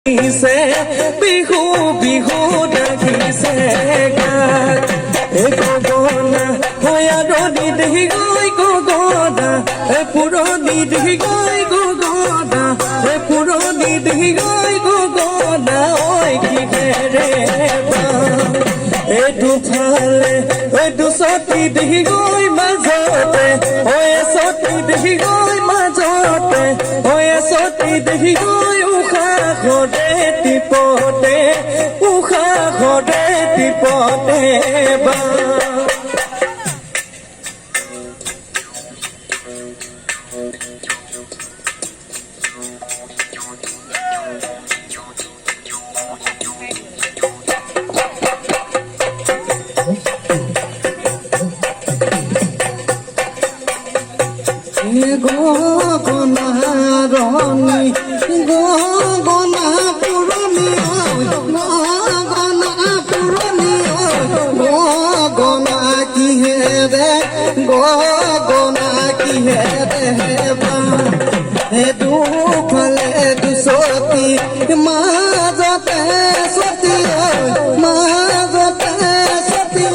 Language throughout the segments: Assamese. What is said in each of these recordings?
বিহু বিহু ডাকিছে গাত গগনা হয়া ৰদি দেহি গৈ গগনা পুৰণি দেহি গৈ গগনা পুৰণি দেহি গৈ গগনা ঐ কিহেৰে দুফালে দুচতি দেহি গৈ মাজতে চতি দেহি গৈ মাজতে চতি দেহি গৈ ঘৰে টিপতে উষা ঘৰে টিপতে বা গগনা ৰণী গগনা পুৰণি গগনা পুৰণি গগনা কিহেৰে গগনা কিহেৰে দুফালে দুচতি মাজতে চতি মাজতে চতি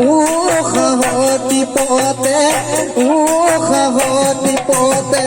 উষাহতি পতে উষাহতি পতে